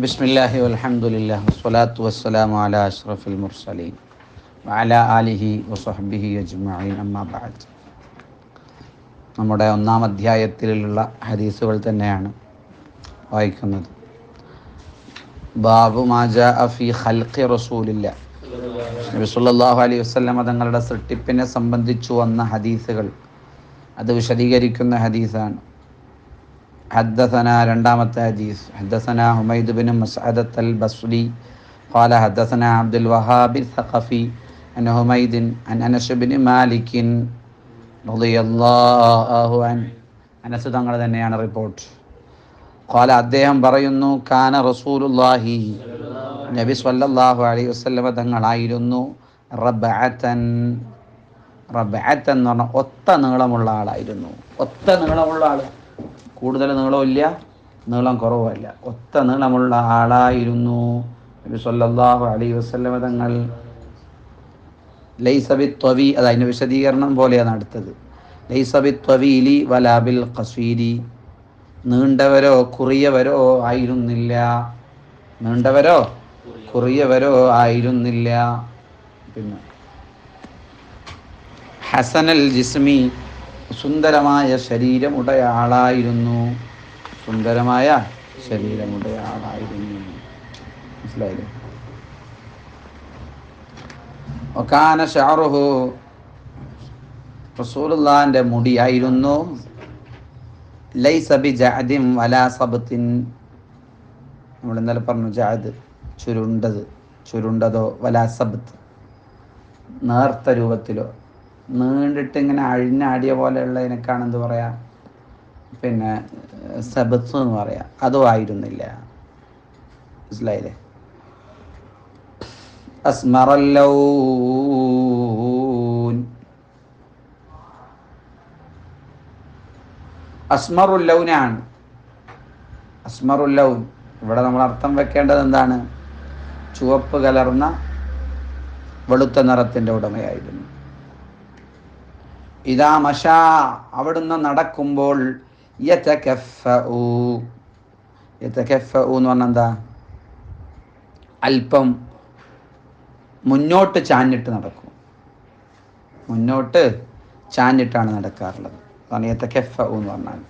ബിസ്മില്ലാഹി വൽഹംദുലില്ലാഹി വസ്സലാത്തു വസ്സലാമു അലാ അഷ്റഫിൽ മുർസലീൻ വഅലാ ആലിഹി വസഹ്ബിഹി അജ്മഈൻ അമ്മാ ബഅദ്. നമ്മുടെ ഒന്നാം അധ്യായത്തിലുള്ള ഹദീസുകൾ തന്നെയാണ് വായിക്കുന്നത്. ബാബു മാ ജാഅ ഫീ ഖൽഖി റസൂലില്ലാഹ്, നബി സല്ലല്ലാഹു അലൈഹി വസല്ലം തങ്ങളുടെ സൃഷ്ടിപ്പിനെ സംബന്ധിച്ചു വന്ന ഹദീസുകൾ, അത് വിശദീകരിക്കുന്ന ഹദീസാണ്. حدثنا രണ്ടാമത്തെ ഹദീസ്, حدثنا حميد بن مسعدة البصري قال حدثنا عبد الوهاب الثقفي عن حميد عن أنس بن مالك رضي الله عنه. അനസ് തങ്ങൾ തന്നെയാണ് റിപ്പോർട്ട്. قال അദ്ദേഹം പറയുന്നു, കാന റസൂലുള്ളാഹി, നബി സ്വല്ലല്ലാഹു അലൈഹി വസല്ലം തങ്ങളായിരുന്നു റബ്അതൻ എന്ന് പറഞ്ഞാൽ ഒത്ത നീളമുള്ള ആളായിരുന്നു. ഒത്ത നീളമുള്ള ആൾ, കൂടുതൽ നീളമില്ല, നീളം കുറവല്ല, ഒത്ത നീളമുള്ള ആളായിരുന്നു നബി സല്ലല്ലാഹു അലൈഹി വസല്ലം തങ്ങൾ. ലൈസ ബിത്വവി, അത് അതിൻ്റെ വിശദീകരണം പോലെയാണ് അടുത്തത്. ലൈസ ബിത്വവീലി വലാ ബിൽ ഖസീരി, നീണ്ടവരോ കുറിയവരോ ആയിരുന്നില്ല, നീണ്ടവരോ കുറിയവരോ ആയിരുന്നില്ല. പിന്നെ ഹസനൽ ജിസ്മി, സുന്ദരമായ ശരീരമുടയ ആളായിരുന്നു, സുന്ദരമായ ശരീരമുടയ ആളായിരുന്നു. മനസ്സിലായില്ലേ? വകാന ശഅറുഹു, റസൂലുള്ളാഹിന്റെ മുടിയായിരുന്നു ലൈസ ബിജഅദിൻ വലാ സബ്തിൻ, നമ്മൾ ഇന്നലെ പറഞ്ഞു ജഅദ് ചുരുണ്ടതോ വലാ സബ്ത് നേർത്ത രൂപത്തിലോ, നീണ്ടിട്ട് ഇങ്ങനെ അഴിഞ്ഞാടിയ പോലെയുള്ളതിനൊക്കെയാണ് എന്ത് പറയാ, പിന്നെ സബത്ത് എന്ന് പറയാം, അതും ആയിരുന്നില്ല. മനസ്സിലായില്ലേ? അസ്മറുല്ലൗനാണ്. അസ്മറുല്ലൗൻ, ഇവിടെ നമ്മൾ അർത്ഥം വെക്കേണ്ടത് എന്താണ്? ചുവപ്പ് കലർന്ന വെളുത്ത നിറത്തിൻ്റെ ഉടമയായിരുന്നു. ഇദാ മശാ, അവിടുന്ന് നടക്കുമ്പോൾ യതകഫഉ എന്ന് പറഞ്ഞാൽ എന്താ? അല്പം മുന്നോട്ട് ചാഞ്ഞിട്ട് നടക്കും, മുന്നോട്ട് ചാഞ്ഞിട്ടാണ് നടക്കാറുള്ളത്. അതാണ് യതകഫഉ എന്ന് പറഞ്ഞാൽ.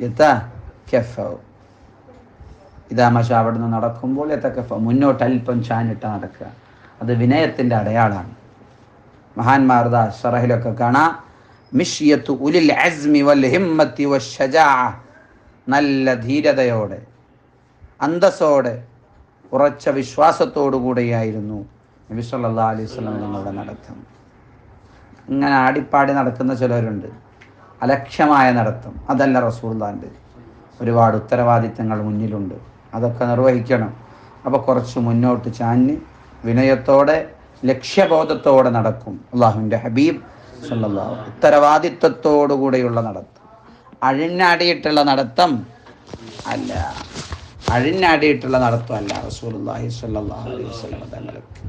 യതകഫഉ, ഇദാ മശാ, അവിടുന്ന് നടക്കുമ്പോൾ യതകഫഉ, മുന്നോട്ട് അല്പം ചാഞ്ഞിട്ട് നടക്കുക. അത് വിനയത്തിൻ്റെ അടയാളാണ്. മഹാന്മാരുടെ ശറഹിലൊക്കെ കാണാം, മിഷ്യത്തു ഉലിൽ അസ്മി വൽ ഹിമ്മത്തി വശജാഅ, നല്ല ധീരതയോടെ അന്തസ്സോടെ ഉറച്ച വിശ്വാസത്തോടു കൂടെയായിരുന്നു നബി സല്ലല്ലാഹു അലൈഹി വസല്ലം തങ്ങളുടെ നടത്തം. ഇങ്ങനെ ആടിപ്പാടി നടക്കുന്ന ചിലരുണ്ട്, അലക്ഷ്യമായ നടത്തം, അതല്ല റസൂലുള്ളാഹിന്റെ. ഒരുപാട് ഉത്തരവാദിത്തങ്ങൾ മുന്നിലുണ്ട്, അതൊക്കെ നിർവഹിക്കണം. അപ്പോൾ കുറച്ച് മുന്നോട്ട് ചാഞ്ഞ് വിനയത്തോടെ ലക്ഷ്യബോധത്തോടെ നടക്കും അള്ളാഹുവിൻ്റെ ഹബീബ് സല്ലല്ലാഹു. ഉത്തരവാദിത്വത്തോടുകൂടെയുള്ള നടത്തം, അഴിഞ്ഞാടിയിട്ടുള്ള നടത്തം അല്ല, അഴിഞ്ഞാടിയിട്ടുള്ള നടത്തം അല്ല റസൂലുള്ളാഹി സ്വല്ലല്ലാഹു അലൈഹി വസല്ലം തങ്ങൾക്ക്.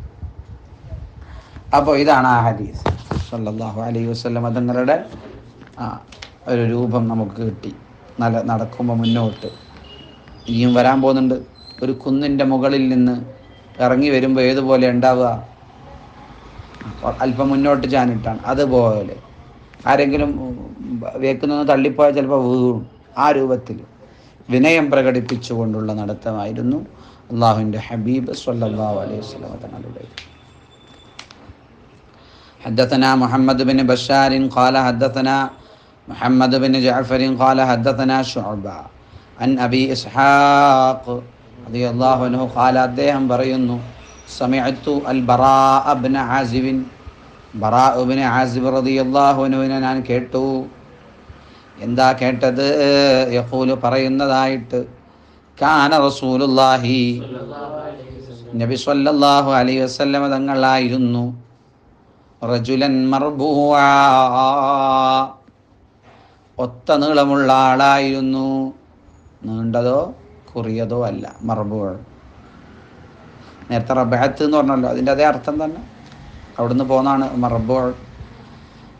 അപ്പോൾ ഇതാണ് ആ ഹദീസ്. സല്ലല്ലാഹു അലൈഹി വസല്ലം തങ്ങളുടെ ഒരു രൂപം നമുക്ക് കിട്ടി. നടക്കുമ്പോൾ മുന്നോട്ട്, ഇനിയും വരാൻ പോകുന്നുണ്ട്. ഒരു കുന്നിൻ്റെ മുകളിൽ നിന്ന് ഇറങ്ങി വരുമ്പോൾ ഏതുപോലെ ഉണ്ടാവുക? അല്പം മുന്നോട്ട് ചാഞ്ഞിട്ടാണ്. അതുപോലെ ആരെങ്കിലും വേക്കുന്നൊന്ന് തള്ളിപ്പോയാൽ ചിലപ്പോൾ വീഴും. ആ രൂപത്തിൽ വിനയം പ്രകടിപ്പിച്ചുകൊണ്ടുള്ള നടത്തമായിരുന്നു അള്ളാഹുവിൻ്റെ ഹബീബ് സ്വല്ലല്ലാഹു അലൈഹി വസല്ലം തങ്ങളുടെ. حدثنا محمد بن بشار قال حدثنا محمد بن جعفر قال حدثنا شعبة عن أبي إسحاق رضي الله عنه قال അദ്ദേഹം പറയുന്നു, സമിഅ്തു അൽ ബറാഅ ഇബ്നു ആസിബ്, ബറാഅ ഇബ്നു ആസിബ് റളിയല്ലാഹു അൻഹുവിനെ ഞാൻ കേട്ടു. എന്താ കേട്ടത്? യഖൂലു, പറയുന്നതായിട്ട്, കാന റസൂലുള്ളാഹി, നബി സ്വല്ലല്ലാഹു അലൈഹി വസല്ലം തങ്ങളായിരുന്നു റജുലൻ മർബൂആ, ഒത്ത നീളമുള്ള ആളായിരുന്നു, നീണ്ടതോ കുറിയതോ അല്ല. മർബൂഅ, നേരത്തെ റബഅത്ത് എന്ന് പറഞ്ഞല്ലോ, അതിൻ്റെ അതേ അർത്ഥം തന്നെ, അവിടുന്ന് പോന്നാണ് മർബൂഅ.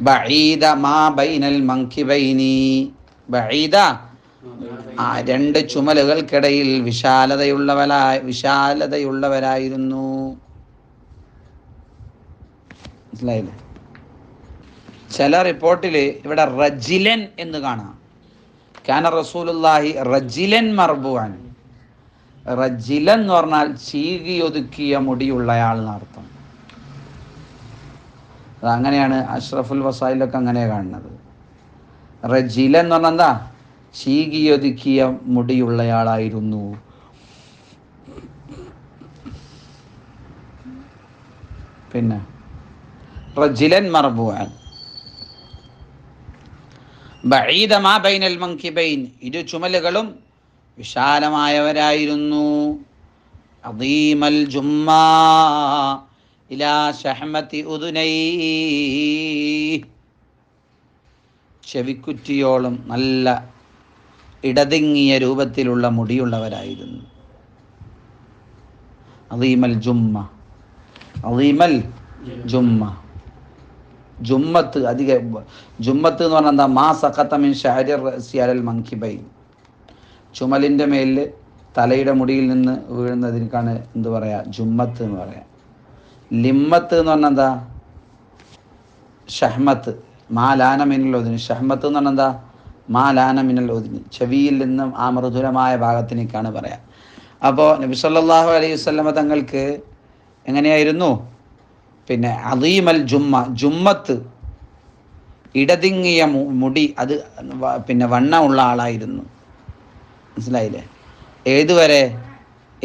ബഈദ മാ ബൈനൽ മൻകിബൈനി, ബഈദ ആ രണ്ട് ചുമലുകൾക്കിടയിൽ വിശാലതയുള്ളവരായിരുന്നു. മനസ്സിലായില്ലേ? ചില റിപ്പോർട്ടിൽ ഇവിടെ റജിലൻ എന്ന് കാണാം. കാന റസൂലുള്ളാഹി റജിലൻ മർബൂഅൻ. റജിലൻ എന്ന് പറഞ്ഞാൽ ചീകിയൊതുക്കിയ മുടിയുള്ളയാൾ എന്നർത്ഥം. അതങ്ങനെയാണ് അഷ്റഫുൽ വസായിലൊക്കെ അങ്ങനെയാണ് കാണുന്നത്. റജിലൻ എന്ന് പറഞ്ഞാൽ എന്താ? ചീകിയൊതുക്കിയ മുടിയുള്ളയാളായിരുന്നു. പിന്നെ റജിലൻ മർബൂഅൻ ബഈദ മാ ബൈനൽ മൻകിബൈൻ. ഇരു ചുമലുകളും വിശാലമായവരായിരുന്നു. അദീമൽ ജുമ്മാ ഇലാ ശഹ്മതി ഉദുനൈ. ചെവിക്കുറ്റിയോളം നല്ല ഇടതിങ്ങിയ രൂപത്തിലുള്ള മുടിയുള്ളവരായിരുന്നു. അദീമൽ ജുമ്മ, അദീമൽ ജുമ്മ. ജുമ്മത്ത് അധിക ജുമ്മത്ത് എന്ന് പറഞ്ഞാൽ എന്താ? മാ സഖത മിൻ ശഅരി റഅസി അലൽ മൻകിബൈൻ. ചുമലിൻ്റെ മേലിൽ തലയുടെ മുടിയിൽ നിന്ന് വീഴുന്നതിനാണ് എന്ത് പറയാ? ജുമ്മത്ത് എന്ന് പറയാം. ലിമ്മത്ത് എന്ന് പറഞ്ഞാൽ എന്താ? ഷഹ്മത്ത്. മാ ലാന മിനൽ ഉദ്നി. ഷഹ്മത്ത് എന്ന് പറഞ്ഞാൽ എന്താ? മാ ലാന മിനൽ ഉദ്നി. ചെവിയിൽ നിന്നും ആ മൃദുലമായ ഭാഗത്തിനേക്കാണ് പറയാം. അപ്പോൾ നബി സല്ലല്ലാഹു അലൈഹി വസല്ലമ തങ്ങൾക്ക് എങ്ങനെയായിരുന്നു? പിന്നെ അദീമൽ ജുമ്മ, ജുമ്മത്ത് ഇടതിങ്ങിയ മുടി, അത് പിന്നെ വണ്ണമുള്ള ആളായിരുന്നു. മനസ്സിലായില്ലേ?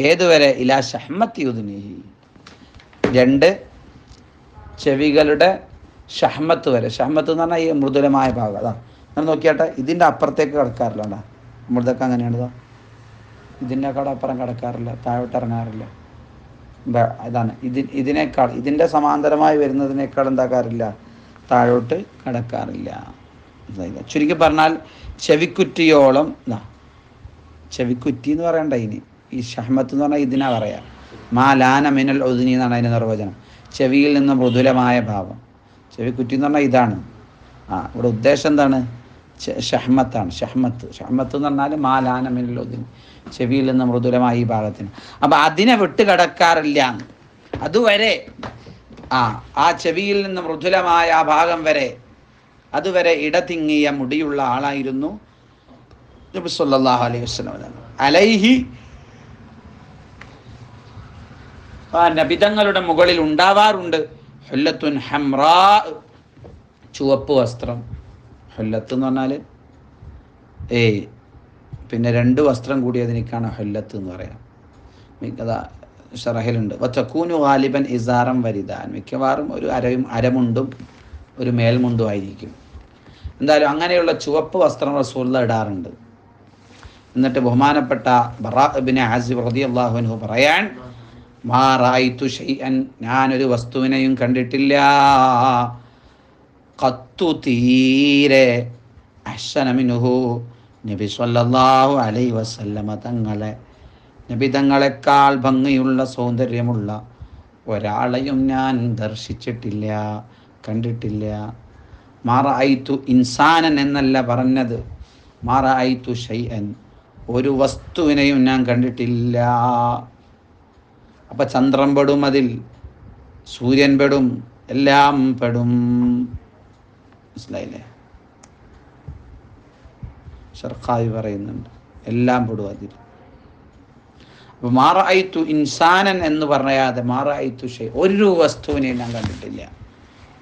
ഏതുവരെ ഇലാ ഷഹ്മത്തി ഉദ്നിഹി. രണ്ട് ചെവികളുടെ ഷഹ്മത്ത് വരെ. ഷഹ്മത്ത് എന്ന് പറഞ്ഞാൽ ഈ മൃദുലമായ ഭാഗം. അതാ നമ്മൾ നോക്കിയാട്ടെ, ഇതിൻ്റെ അപ്പുറത്തേക്ക് കിടക്കാറില്ല. ഉണ്ടാ നമ്മളിതൊക്കെ അങ്ങനെയാണ്. ഇതിൻ്റെ അപ്പുറം കിടക്കാറില്ല, താഴോട്ട് ഇറങ്ങാറില്ല. ഇതാണ് ഇതിനേക്കാൾ ഇതിൻ്റെ സമാന്തരമായി വരുന്നതിനേക്കാൾ എന്താക്കാറില്ല? താഴോട്ട് കിടക്കാറില്ല. ചുരുക്കി പറഞ്ഞാൽ ചെവിക്കുറ്റിയോളം. ചെവിക്കുറ്റി എന്ന് പറയണ്ട, ഇനി ഈ ഷഹ്മത്ത് എന്ന് പറഞ്ഞാൽ ഇതിനാ പറയാം. മാ ലാന മിനൽ ഉദ്നി എന്നാണ് അതിൻ്റെ നിർവചനം. ചെവിയിൽ നിന്ന് മൃദുലമായ ഭാവം. ചെവിക്കുറ്റി എന്ന് പറഞ്ഞാൽ ഇതാണ്. ഇവിടെ ഉദ്ദേശം എന്താണ്? ഷഹ്മത്താണ്. ഷഹ്മത്ത് എന്ന് പറഞ്ഞാൽ മാ ലാന മിനൽ ഉദ്നി, ചെവിയിൽ നിന്ന് മൃദുലമായ ഈ ഭാഗത്തിന്. അപ്പം അതിനെ വിട്ട് കിടക്കാറില്ല. അതുവരെ ആ ചെവിയിൽ നിന്ന് മൃദുലമായ ആ ഭാഗം വരെ, അതുവരെ ഇടതിങ്ങിയ മുടിയുള്ള ആളായിരുന്നു നബി സല്ലല്ലാഹു അലൈഹി വസല്ലം. അലൈഹി, നബിതങ്ങളുടെ മുകളിൽ ഉണ്ടാവാറുണ്ട് ഹുല്ലത്തുൻ ഹംറാ, ചുവപ്പ് വസ്ത്രം. ഹുല്ലത്ത് എന്ന് പറഞ്ഞാൽ പിന്നെ രണ്ട് വസ്ത്രം കൂടിയതിനേക്കാണ് ഹുല്ലത്ത് എന്ന് പറയാം. അതാ ഷറഹിലുണ്ട്. വതകൂനു ഗാലിബൻ ഇസാറം വരിദാൻ. മിക്കവാറും ഒരു അരമുണ്ടും ഒരു മേൽമുണ്ടും ആയിരിക്കും. എന്തായാലും അങ്ങനെയുള്ള ചുവപ്പ് വസ്ത്രം റസൂലുള്ളാഹി ഇടാറുണ്ട്. എന്നിട്ട് ബഹുമാനപ്പെട്ട ബറാ ഇബ്നു ആസിബ് റളിയല്ലാഹു അൻഹു പറയാൻ, മാ റഅയ്തു ഷൈഅൻ, ഞാനൊരു വസ്തുവിനെയും കണ്ടിട്ടില്ല, ഖത്തു തീരെ, അഹ്സന മിൻഹു, നബി സല്ലല്ലാഹു അലൈഹി വസല്ലമ നബി തങ്ങളെക്കാൾ ഭംഗിയുള്ള സൗന്ദര്യമുള്ള ഒരാളെയും ഞാൻ ദർശിച്ചിട്ടില്ല, കണ്ടിട്ടില്ല. മാ റഅയ്തു ഇൻസാനൻ എന്നല്ല പറഞ്ഞത്, മാ റഅയ്തു ഷൈഅൻ, ഒരു വസ്തുവിനെയും ഞാൻ കണ്ടിട്ടില്ല. അപ്പം ചന്ദ്രൻ പെടും, അതിൽ സൂര്യൻ പെടും, എല്ലാം പെടും. മനസ്സിലായില്ലേ? ഷർഖാവി പറയുന്നുണ്ട്, എല്ലാം പെടും അതിൽ. അപ്പോൾ മാ റഅയ്തു ഇൻസാനൻ എന്ന് പറയാതെ മാ റഅയ്തു ഷൈ, ഒരു വസ്തുവിനെയും ഞാൻ കണ്ടിട്ടില്ല.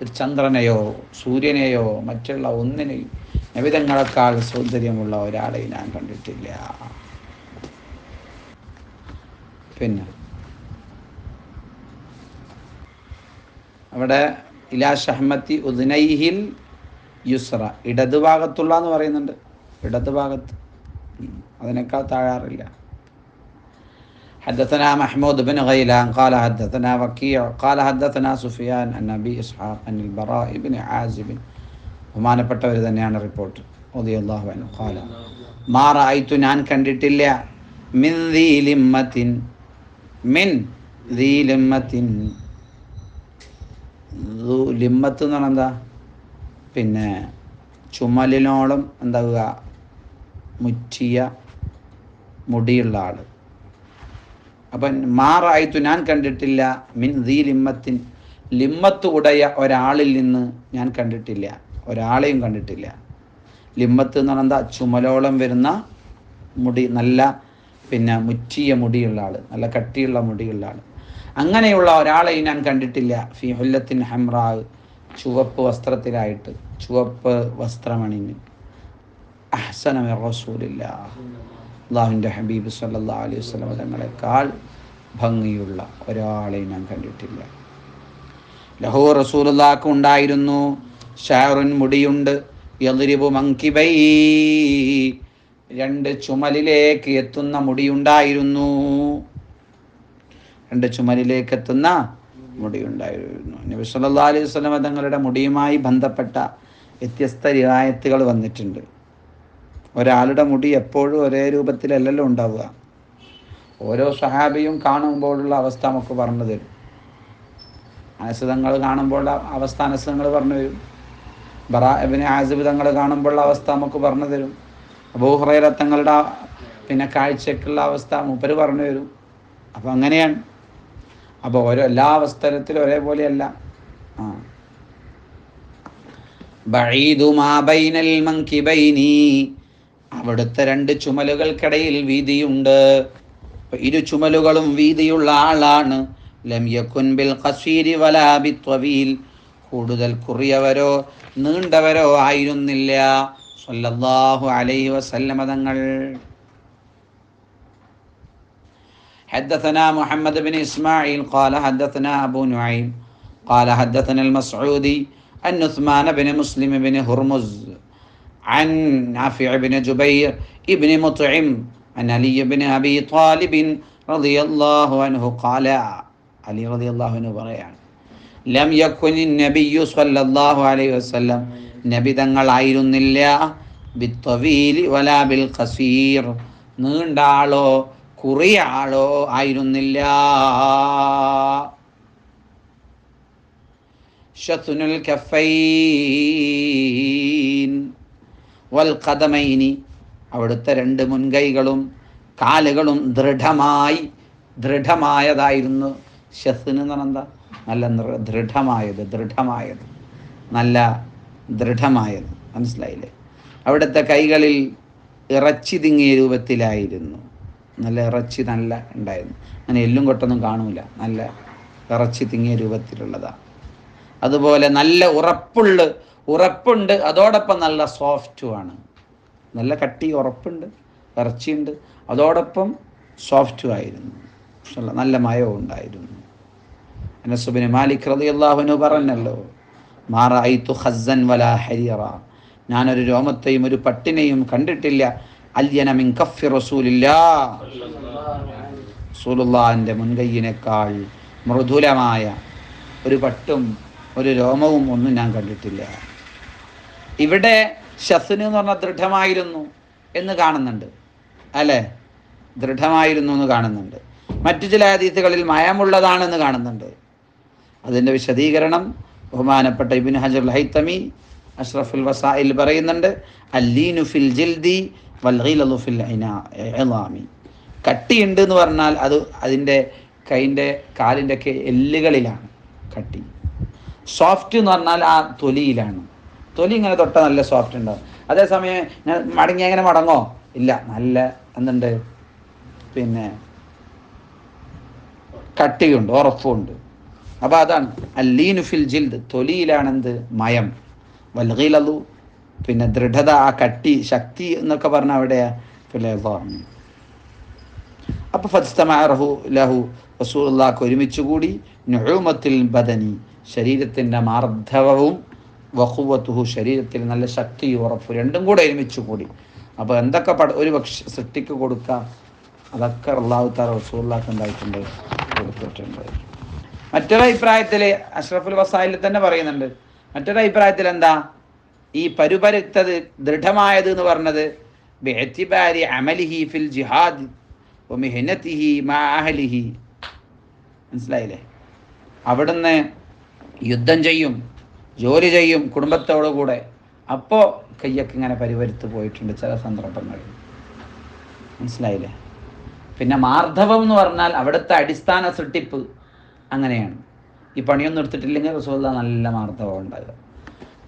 ഒരു ചന്ദ്രനെയോ സൂര്യനെയോ മറ്റുള്ള ഒന്നിനെയും, നബിതങ്ങളെക്കാൾ സൗന്ദര്യമുള്ള ഒരാളെയും ഞാൻ കണ്ടിട്ടില്ല. പിന്നെ അവിടെ ഇലാ ഷഹ്മത്തി ഉദ്നൈഹിൽ യുസ്ര, ഇടതുഭാഗത്തുള്ള എന്ന് പറയുന്നുണ്ട്. ഇടതുഭാഗത്ത്, അതിനേക്കാൾ താഴാറില്ല. حدثنا محمود بن غيلان قال حدثنا وكيع قال حدثنا سفيان عن أبي إسحاق عن البراء بن عازب. ബഹുമാനപ്പെട്ടവർ തന്നെയാണ് റിപ്പോർട്ട്. റളിയല്ലാഹു അൻഹു ഖാല മാ റഅയ്തു, ഞാൻ കണ്ടിട്ടില്ല, മിൻ ദീ ലിമ്മത്തിൻ, മിൻ ദീ ലിമ്മത്തിൻ. ലിമ്മത്ത് എന്ന് പറഞ്ഞാൽ എന്താ? പിന്നെ ചുമലിനോളം എന്താവുക, മുറ്റിയ മുടിയുള്ള ആള്. അപ്പം മാറായിത്തു ഞാൻ കണ്ടിട്ടില്ല മിൻ ദീ ലിമ്മത്തിൻ ലിമ്മത്ത് ഉടയ ഒരാളിൽ നിന്ന് ഞാൻ കണ്ടിട്ടില്ല, ഒരാളെയും കണ്ടിട്ടില്ല. ലിമ്മത്ത് എന്ന് പറഞ്ഞാൽ എന്താ? ചുമലോളം വരുന്ന മുടി, നല്ല മുറ്റിയ മുടിയുള്ള ആൾ, നല്ല കട്ടിയുള്ള മുടിയുള്ള ആൾ. അങ്ങനെയുള്ള ഒരാളെയും ഞാൻ കണ്ടിട്ടില്ല. ഫി ഹുല്ലത്തിൻ ഹംറാ ചുവപ്പ് വസ്ത്രത്തിലായിട്ട്, ചുവപ്പ് വസ്ത്രമണിഞ്ഞ്. അഹ്സന മിർ റസൂലില്ലാഹ് അല്ലാഹുവിൻ്റെ ഹബീബ് സല്ലല്ലാഹു അലൈഹി വസല്ലം തങ്ങളെക്കാൾ ഭംഗിയുള്ള ഒരാളെയും ഞാൻ കണ്ടിട്ടില്ല. ലഹു റസൂലുള്ളാഹ്ക്ക് ഉണ്ടായിരുന്നു ഷഅറുൻ മുടിയുണ്ട്, യദ്രിബു മൻകിബൈ രണ്ട് ചുമലിലേക്ക് എത്തുന്ന മുടിയുണ്ടായിരുന്നു, രണ്ട് ചുമലിലേക്ക് എത്തുന്ന മുടിയുണ്ടായിരുന്നു. നബി സല്ലല്ലാഹു അലൈഹി വസല്ലം തങ്ങളുടെ മുടിയുമായി ബന്ധപ്പെട്ട വ്യത്യസ്ത റിവായത്തുകൾ വന്നിട്ടുണ്ട്. ഒരാളുടെ മുടി എപ്പോഴും ഒരേ രൂപത്തിലല്ലല്ലോ ഉണ്ടാവുക. ഓരോ സഹാബിയും കാണുമ്പോഴുള്ള അവസ്ഥ നമുക്ക് പറഞ്ഞു തരും. അനസ് തങ്ങൾ കാണുമ്പോഴുള്ള അവസ്ഥ അനസ് തങ്ങൾ പറഞ്ഞു തരും. ബറാ ഇബ്നു ആസിബ് തങ്ങൾ കാണുമ്പോഴുള്ള അവസ്ഥ നമുക്ക് പറഞ്ഞു തരും. അബൂ ഹുറൈറ തങ്ങളുടെ കാഴ്ചക്കുള്ള അവസ്ഥ മൂപ്പര് പറഞ്ഞു തരും. അപ്പം അങ്ങനെയാണ്. അപ്പോൾ എല്ലാ അവസരത്തിലും ഒരേപോലെയല്ല. ബഈദു മാ ബൈനൽ മൻകിബൈനി അവിടുത്തെ രണ്ട് ചുമലുകൾക്കിടയിൽ വീതിയുണ്ട്. ഇരു ചുമലുകളും വീതിയുള്ള ആളാണ്. ലം യകുൻ ബിൽ ഖസീരി വലാ ബിത്വീൽ കൂടുതൽ കുറിയവരോ നീണ്ടവരോ ആയിരുന്നില്ല സല്ലല്ലാഹു അലൈഹി വസല്ലം തങ്ങൾ. حدثنا محمد بن إسماعيل قال حدثنا أبو نعيم قال حدثنا المسعودي عن عثمان بن مسلم بن هرمز عن نافع بن جبير ابن مطعم عن علي بن أبي طالب رضي الله عنه قال علي رضي الله عنه പറയാൻ ലം യകുനിൻ നബിയ്യു സ്വല്ലല്ലാഹു അലൈഹി വസല്ലം നബി തങ്ങൾ ആയിരുന്നില്ല ബിത്വീലി വലാ ബിൽ ഖസീർ നീണ്ട ആളോ കുറിയ ആളോ ആയിരുന്നില്ല. ശത്നുൽ കഫൈൻ വൽ ഖദമൈനി അവിടുത്തെ രണ്ട് മുൻകൈകളും കാലുകളും ദൃഢമായതായിരുന്നു. ശത്ന് എന്ന് പറഞ്ഞാൽ എന്താ? നല്ല ദൃഢമായത് നല്ല ദൃഢമായത്, മനസ്സിലായില്ലേ? അവിടുത്തെ കൈകളിൽ ഇറച്ചി തിങ്ങിയ രൂപത്തിലായിരുന്നു. നല്ല ഇറച്ചി നല്ല ഉണ്ടായിരുന്നു. അങ്ങനെ എല്ലും കൊട്ടൊന്നും കാണൂല, നല്ല ഇറച്ചി തിങ്ങിയ രൂപത്തിലുള്ളതാണ്. അതുപോലെ നല്ല ഉറപ്പുണ്ട്, അതോടൊപ്പം നല്ല സോഫ്റ്റുമാണ്. നല്ല കട്ടി ഉറപ്പുണ്ട്, ഇറച്ചിയുണ്ട്, അതോടൊപ്പം സോഫ്റ്റും ആയിരുന്നു. നല്ല മയവും ഉണ്ടായിരുന്നു. അനസ് ഇബ്നു മാലിക് റളിയല്ലാഹു അൻഹു പറഞ്ഞല്ലോ, മാ റഅയ്തു ഖസ്സൻ വലാ ഹരീറ ഞാനൊരു രോമത്തെയും ഒരു പട്ടിനെയും കണ്ടിട്ടില്ല അല്യന മിൻ കഫി റസൂലില്ലാഹ് റസൂലുള്ളാഹിന്റെ മുൻകൈയിനേക്കാൾ മൃദുലമായ ഒരു പട്ടും ഒരു രോമവും ഒന്നും ഞാൻ കണ്ടിട്ടില്ല. ഇവിടെ ശസ്ന് എന്ന് പറഞ്ഞാൽ ദൃഢമായിരുന്നു എന്ന് കാണുന്നുണ്ട്, അല്ലേ? ദൃഢമായിരുന്നു എന്ന് കാണുന്നുണ്ട്. മറ്റു ചില ഹദീസുകളിൽ മയമുള്ളതാണെന്ന് കാണുന്നുണ്ട്. അതിൻ്റെ വിശദീകരണം ബഹുമാനപ്പെട്ട ഇബ്നു ഹജർ അൽ ഹൈതമി അഷ്റഫുൽ വസായിൽ പറയുന്നുണ്ട്, അല്ലീനു ഫിൽ ജിൽദി വൽ ഗിലദു ഫിൽ ഇനാമി. കട്ടിയുണ്ട് എന്ന് പറഞ്ഞാൽ അത് അതിൻ്റെ കൈൻ്റെ കാലിൻ്റെ ഒക്കെ എല്ലുകളിലാണ് കട്ടി. സോഫ്റ്റ് എന്ന് പറഞ്ഞാൽ ആ തൊലിയിലാണ്. തൊലി ഇങ്ങനെ തൊട്ട നല്ല സോഫ്റ്റ് ഉണ്ടാവും. അതേസമയം മടങ്ങി എങ്ങനെ മടങ്ങോ? ഇല്ല, നല്ല എന്തുണ്ട്, കട്ടിയുണ്ട്, ഉറപ്പുണ്ട്. അപ്പോൾ അതാണ് അല്ലീനു ഫിൽ ജിൽദ്, തൊലിയിലാണെന്ത് മയം. വൽ ഗിലദു ദൃഢത, ആ കട്ടി, ശക്തി എന്നൊക്കെ പറഞ്ഞാൽ അവിടെയാ പറഞ്ഞു. അപ്പോൾ ഫസ്തമഅഹു ലഹു റസൂലുള്ളാഹിക്ക് ഒരുമിച്ചുകൂടി നുഉമത്തുൽ ബദനി ശരീരത്തിൻ്റെ മാർദ്ധവവും വഖുവത്തുഹു ശരീരത്തിൽ നല്ല ശക്തിയും ഉറപ്പും രണ്ടും കൂടെ ഒരുമിച്ച് കൂടി. അപ്പോൾ എന്തൊക്കെ ഒരു പക്ഷെ സൃഷ്ടിക്ക് കൊടുക്കാം അതൊക്കെ അല്ലാഹു തആല റസൂലുള്ളാഹിക്ക് ഉണ്ടായിട്ടുണ്ട്, കൊടുത്തിട്ടുണ്ട്. മറ്റൊരു അഭിപ്രായത്തിൽ അഷ്റഫുൽ വസായിൽ തന്നെ പറയുന്നുണ്ട്. മറ്റൊരു അഭിപ്രായത്തിൽ എന്താ ഈ പരുപരുത്തത് ദൃഢമായത് എന്ന് പറഞ്ഞത് ബിഇഅ്തിബാരി അമലിഹി ഫിൽ ജിഹാദ് വമിഹ്നതിഹി മഅ അഹ്ലിഹി. മനസ്സിലായില്ലേ? അവിടുന്ന് യുദ്ധം ചെയ്യും, ജോലി ചെയ്യും കുടുംബത്തോടു കൂടെ. അപ്പോൾ കയ്യൊക്കെ ഇങ്ങനെ പരിവരുത്ത് പോയിട്ടുണ്ട് ചില സന്ദർഭങ്ങളിൽ. മനസ്സിലായില്ലേ? പിന്നെ മാർദ്ദവം എന്ന് പറഞ്ഞാൽ അവിടുത്തെ അടിസ്ഥാന സൃഷ്ടിപ്പ് അങ്ങനെയാണ്. ഈ പണിയൊന്നും എടുത്തിട്ടില്ലെങ്കിൽ റസൂലുള്ളാഹി നല്ല മാർദ്ദവം ഉണ്ടാകുക.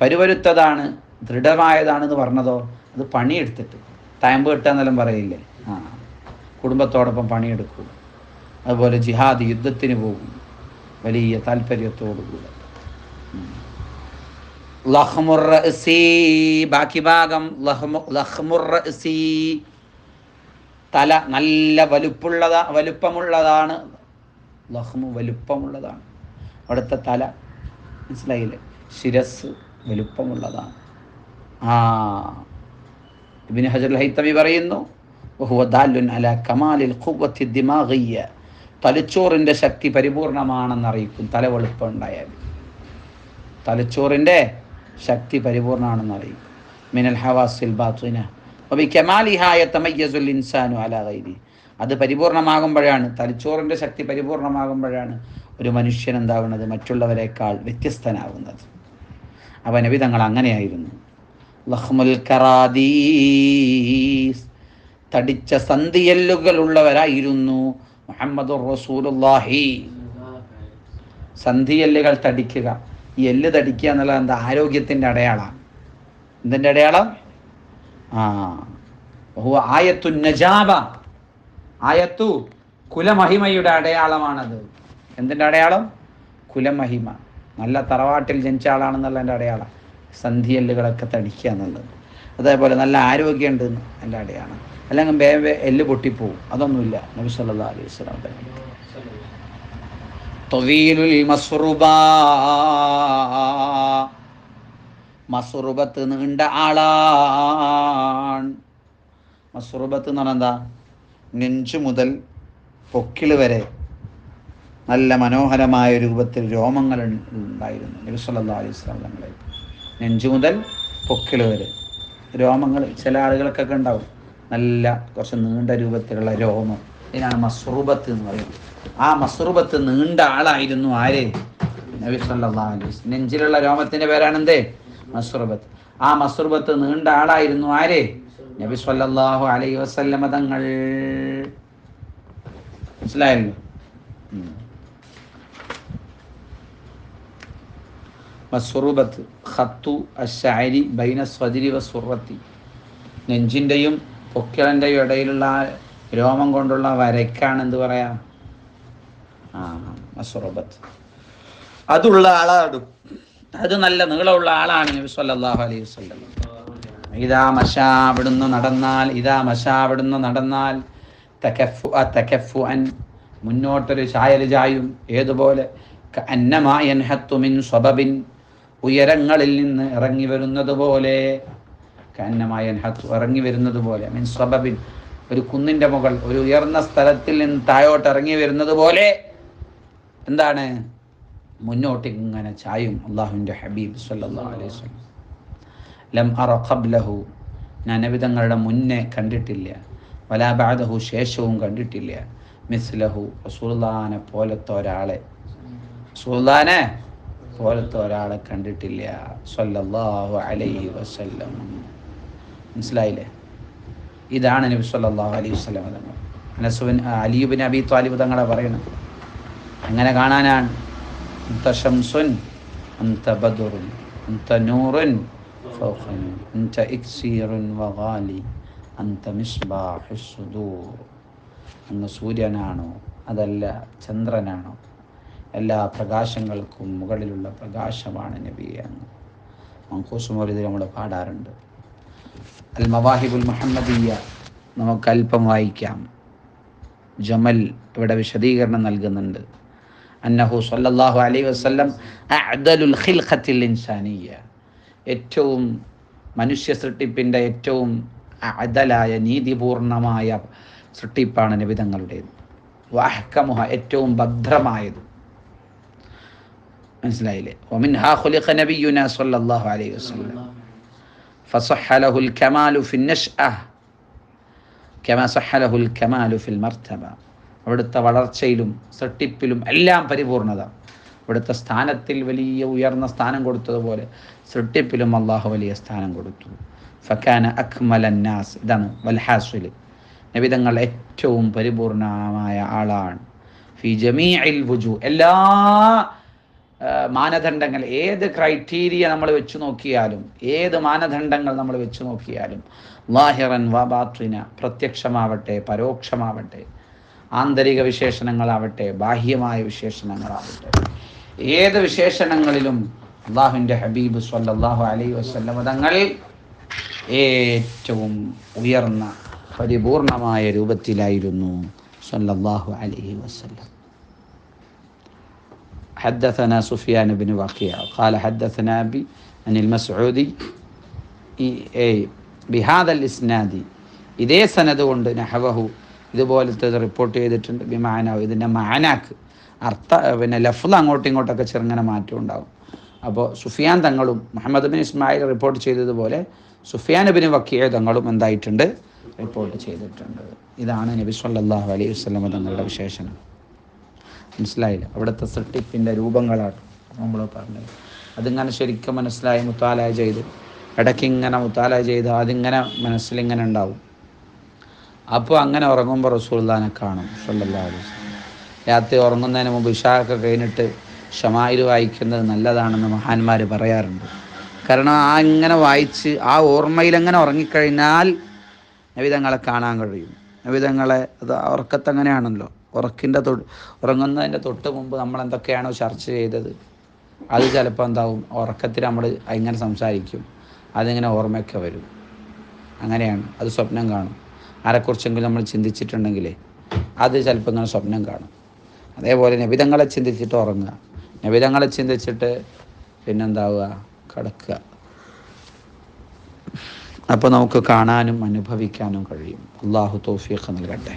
പരുവരുത്തതാണ്, ദൃഢമായതാണെന്ന് പറഞ്ഞതോ അത് പണിയെടുത്തിട്ട് തയമ്പ് കിട്ടാന്നെല്ലാം പറയില്ലേ, കുടുംബത്തോടൊപ്പം പണിയെടുക്കും. അതുപോലെ ജിഹാദ് യുദ്ധത്തിന് പോകും വലിയ താല്പര്യത്തോടുകൂടെ. ബാക്കി ഭാഗം തല നല്ല വലുപ്പമുള്ളതാണ്. ലഹ്മു വലുപ്പമുള്ളതാണ്. അവിടുത്തെ തല മനസ്സിലായില്ലേ? ശിരസ് വലുപ്പമുള്ളതാണ്. ഇബ്നു ഹജർ ഹൈത്തമി പറയുന്നു വഹുവ ദാലുൻ അലാ കമാലിൽ ഖുവ്വത്തി ദിമാഗിയ്യ, തലച്ചോറിൻ്റെ ശക്തി പരിപൂർണമാണെന്ന് അറിയിക്കും. തല വലുപ്പം ഉണ്ടായാൽ തലച്ചോറിൻ്റെ ശക്തി പരിപൂർണമാണെന്ന് അറിയിക്കും. മിനൽ ഹവാസിൽ ബാത്തിന വബികമാലിഹാ യതമയ്യസുൽ ഇൻസാനു അലാ ഗൈരി, അത് പരിപൂർണമാകുമ്പോഴാണ്, തലച്ചോറിൻ്റെ ശക്തി പരിപൂർണമാകുമ്പോഴാണ് ഒരു മനുഷ്യൻ എന്താവുന്നത്, മറ്റുള്ളവരെക്കാൾ വ്യത്യസ്തനാവുന്നത്. അവ നബി തങ്ങൾ അങ്ങനെയായിരുന്നു. ലഹ്മുൽ കറാദീസ്, തടിച്ച സന്ധിയെല്ലുകൾ ഉള്ളവരായിരുന്നു മുഹമ്മദുർ റസൂലുള്ളാഹി. സന്ധിയെല്ലുകൾ തടിക്കുക, ഈ എല്ല് തടിക്കുക എന്നുള്ളത് എന്താ? ആരോഗ്യത്തിൻ്റെ അടയാളമാണ്. എന്തിൻ്റെ അടയാളം? ആയത്തു നജാബ, ആയത്തു കുലമഹിമയുടെ അടയാളമാണത്. എന്തിൻ്റെ അടയാളം? കുലമഹിമ. നല്ല തറവാട്ടിൽ ജനിച്ച ആളാണെന്നുള്ളതിൻ്റെ അടയാളം സന്ധിയെല്ലുകളൊക്കെ തടിക്കുക എന്നുള്ളത്. അതേപോലെ നല്ല ആരോഗ്യമുണ്ട് എൻ്റെ അടയാളം. അല്ലെങ്കിൽ വേഗം എല്ല് പൊട്ടിപ്പോവും, അതൊന്നുമില്ല നബി സല്ലല്ലാഹു അലൈഹി വസല്ലം. തവീലുൽ മസ്റുബാ, മസ്റുബത്ത് നീണ്ട ആളാണ്. മസ്റുബത്ത് എന്ന് പറഞ്ഞാൽ എന്താ? നെഞ്ചു മുതൽ പൊക്കിൾ വരെ നല്ല മനോഹരമായ രൂപത്തിൽ രോമങ്ങൾ ഉണ്ടായിരുന്നു നബി സല്ലല്ലാഹു അലൈഹി വസല്ലം തങ്ങളെ. നെഞ്ചു മുതൽ പൊക്കിൾ വരെ രോമങ്ങൾ ചില ആളുകൾക്കൊക്കെ ഉണ്ടാവും, നല്ല കുറച്ച് നീണ്ട രൂപത്തിലുള്ള രോമം. ഇതിനാണ് മസ്റുബത്ത് എന്ന് പറയുന്നത്. ആ മസ്റുബത്ത് നീണ്ട ആളായിരുന്നു ആര്? നബി സല്ലല്ലാഹു അലൈഹി വസല്ലം. നെഞ്ചിലുള്ള രോമത്തിൻ്റെ പേരാണെന്തേ? മസ്റുബത്ത്. ആ മസ്റുബത്ത് നീണ്ട ആളായിരുന്നു ആര്? നബി സല്ലല്ലാഹു അലൈഹി വസല്ലം തങ്ങൾ. മനസ്സിലായല്ലോ? മസ്റുബത്ത് ഖത്തു അശ്ശഅരി ബൈന സ്വദിരി വസുറത്തി, നെഞ്ചിൻ്റെയും പൊക്കിളിൻ്റെയും ഇടയിലുള്ള രോമം കൊണ്ടുള്ള വരയ്ക്കാണ് എന്ത് പറയാ? മസ്റുബത്ത്. അതുള്ള ആളാണ്, അത് നല്ല നീളമുള്ള ആളാണ് നബി സല്ലല്ലാഹു അലൈഹി വസല്ലം. ഇദാ മശാ, അവിടുന്ന് നടന്നാൽ തകഫുഅൻ, മുന്നോട്ടൊരു ചായൽ ചായും. ഏതുപോലെ? കഅന്നമാ യൻഹത്തു മിൻ സ്വബബിൻ, ഉയരങ്ങളിൽ നിന്ന് ഇറങ്ങി വരുന്നത് പോലെ. കഅന്നമാ യൻഹത്തു, ഇറങ്ങി വരുന്നത് പോലെ. മിൻ സ്വബബിൻ, ഒരു കുന്നിൻ്റെ മുകൾ, ഒരു ഉയർന്ന സ്ഥലത്തിൽ നിന്ന് താഴോട്ട് ഇറങ്ങി വരുന്നത് പോലെ എന്താണ്? മുന്നോട്ട് ഇങ്ങനെ ചായും അള്ളാഹുവിൻ്റെ ഹബീബ് സല്ലല്ലാഹു അലൈഹി വസല്ലം. ലം അറ ഖബ്ലഹു, ഞാൻ നബി തങ്ങളുടെ മുന്നേ കണ്ടിട്ടില്ല, വലാ ബഅദഹു, ശേഷവും കണ്ടിട്ടില്ല, മിസ്ലഹു, റസൂലുള്ളാഹിനെ പോലത്തെ ഒരാളെ, റസൂലുള്ളാഹിനെ പോലത്തെ ഒരാളെ കണ്ടിട്ടില്ല സല്ലല്ലാഹു അലൈഹി വസല്ലം. മനസ്സിലായില്ലേ? ഇതാണ് നബി സല്ലല്ലാഹു അലൈഹി വസല്ലം തങ്ങൾ. അലി ഇബ്നു അബീ ത്വാലിബ് തങ്ങളെ പറയുന്നത് അങ്ങനെ കാണാനാണ്. അന്ത ശംസുൻ അന്ത ബദറുൻ അന്ത നൂറുൻ ഫൗഖ നൂർ അന്ത ഇക്സീറുൻ വഗാലി അന്ത മിസ്ബാഹുസ് സുദൂർ. അങ്ങ് സൂര്യനാണോ അതല്ല ചന്ദ്രനാണോ? എല്ലാ പ്രകാശങ്ങൾക്കും മുകളിലുള്ള പ്രകാശമാണ് നബിയെ അങ്ങ്. മൻഖൂസ് മൗലിദിൽ നമ്മൾ പാടാറുണ്ട്. അൽ മവാഹിബുൽ മുഹമ്മദിയ്യ നമുക്ക് അല്പം വായിക്കാം. ജമൽ ഇവിടെ വിശദീകരണം നൽകുന്നുണ്ട്. അന്നഹു സല്ലല്ലാഹു അലൈഹി വസല്ലം അഅദലുൽ ഖിൽഖത്തിൽ ഇൻസാനിയ്യ, ഏറ്റവും മനുഷ്യ സൃഷ്ടിപ്പിൻ്റെ ഏറ്റവും അഅദലായ നീതിപൂർണമായ സൃഷ്ടിപ്പാണ് നബി തങ്ങളുടേത്. വഅഹ്കമുഹ, ഏറ്റവും ഭദ്രമായത്. മനസ്സിലായില്ലേ? വമിൻഹാ ഖുലിഖ നബിയുനാ സല്ലല്ലാഹു അലൈഹി വസല്ലം ഫസഹ്ഹ ലഹുൽ കമാലു ഫിൻ നശ്അ കമാ സഹ്ഹ ലഹുൽ കമാലു ഫിൽ മർതബ. അവിടുത്തെ വളർച്ചയിലും സൃഷ്ടിപ്പിലും എല്ലാം പരിപൂർണത. അവിടുത്തെ സ്ഥാനത്തിൽ വലിയ ഉയർന്ന സ്ഥാനം കൊടുത്തതുപോലെ സൃഷ്ടിപ്പിലും അള്ളാഹു വലിയ സ്ഥാനം കൊടുത്തു. ഫകാന അക്മലൻ നാസ്, ഇതാണ് വൽഹാസിൽ, നബി തങ്ങൾ ഏറ്റവും പരിപൂർണമായ ആളാണ്. ഫി ജമീഇൽ വുജൂ, എല്ലാ മാനദണ്ഡങ്ങൾ, ഏത് ക്രൈറ്റീരിയ നമ്മൾ വെച്ച് നോക്കിയാലും, ഏത് മാനദണ്ഡങ്ങൾ നമ്മൾ വെച്ച് നോക്കിയാലും, ലാഹിറൻ വ ബാത്തിന, പ്രത്യക്ഷമാവട്ടെ പരോക്ഷമാവട്ടെ, ആന്തരിക വിശേഷണങ്ങളാവട്ടെ ബാഹ്യമായ വിശേഷണങ്ങളാവട്ടെ, ഏത് വിശേഷണങ്ങളിലും അള്ളാഹുവിൻ്റെ ഹബീബ് സ്വല്ലല്ലാഹു അലൈഹി വസല്ലം തങ്ങൾ ഏറ്റവും ഉയർന്ന പരിപൂർണമായ രൂപത്തിലായിരുന്നു സ്വല്ലല്ലാഹു അലൈഹി വസല്ലം. حدثنا سفيان بن وكيع قال حدثنا أبي عن المسعودي بهذا الإسناد, ഇതേ സനദ് കൊണ്ട് നഹവഹു, ഇതുപോലത്തെ റിപ്പോർട്ട് ചെയ്തിട്ടുണ്ട്. ബിമാന, ഇതിൻ്റെ മാനാക്ക് പിന്നെ ലഫ്ള് അങ്ങോട്ടും ഇങ്ങോട്ടൊക്കെ ചെറുങ്ങനെ മാറ്റം ഉണ്ടാകും. അപ്പോൾ സുഫിയാൻ തങ്ങളും മുഹമ്മദ് ബിൻ ഇസ്മായിൽ റിപ്പോർട്ട് ചെയ്തതുപോലെ സുഫിയാൻ ബിൻ വക്കീഅ തങ്ങളും എന്തായിട്ടുണ്ട്, റിപ്പോർട്ട് ചെയ്തിട്ടുണ്ട്. ഇതാണ് നബി സല്ലല്ലാഹു അലൈഹി വസല്ലം തങ്ങളുടെ വിശേഷണം. മനസ്സിലായില്ല? അവിടുത്തെ സൃഷ്ടിപ്പിൻ്റെ രൂപങ്ങളാണ് നമ്മൾ പറഞ്ഞത്. അതിങ്ങനെ ശരിക്കും മനസ്സിലായി മുത്താലായ ചെയ്ത്, ഇടയ്ക്കിങ്ങനെ മുത്താലായ ചെയ്ത് അതിങ്ങനെ മനസ്സിലിങ്ങനെ ഉണ്ടാവും. അപ്പോൾ അങ്ങനെ ഉറങ്ങുമ്പോൾ റസൂലുള്ളാഹിനെ കാണും സല്ലല്ലാഹു അലൈഹി വസല്ലം. രാത്രി ഉറങ്ങുന്നതിന് മുമ്പ് ഇശാഅൊക്കെ കഴിഞ്ഞിട്ട് ശമായിൽ വായിക്കുന്നത് നല്ലതാണെന്ന് മഹാന്മാർ പറയാറുണ്ട്. കാരണം ഇങ്ങനെ വായിച്ച് ആ ഓർമ്മയിലെങ്ങനെ ഉറങ്ങിക്കഴിഞ്ഞാൽ നബി തങ്ങളെ കാണാൻ കഴിയും. നബി തങ്ങളെ അത് ഉറക്കത്തങ്ങനെയാണല്ലോ, ഉറങ്ങുന്നതിൻ്റെ തൊട്ട് മുമ്പ് നമ്മൾ എന്തൊക്കെയാണോ ചർച്ച ചെയ്തത് അത് ചിലപ്പോൾ എന്താവും, ഉറക്കത്തിൽ നമ്മൾ ഇങ്ങനെ സംസാരിക്കും, അതിങ്ങനെ ഓർമ്മയൊക്കെ വരും. അങ്ങനെയാണ്. അത് സ്വപ്നം കാണും. ആരെക്കുറിച്ചെങ്കിലും നമ്മൾ ചിന്തിച്ചിട്ടുണ്ടെങ്കിലേ അത് ചിലപ്പോൾ ഇങ്ങനെ സ്വപ്നം കാണും. അതേപോലെ നബിതങ്ങളെ ചിന്തിച്ചിട്ട് ഉറങ്ങുക, നബിതങ്ങളെ ചിന്തിച്ചിട്ട് പിന്നെന്താവുക, കിടക്കുക. അപ്പോൾ നമുക്ക് കാണാനും അനുഭവിക്കാനും കഴിയും. അള്ളാഹു തൗഫീഖ് നൽകട്ടെ.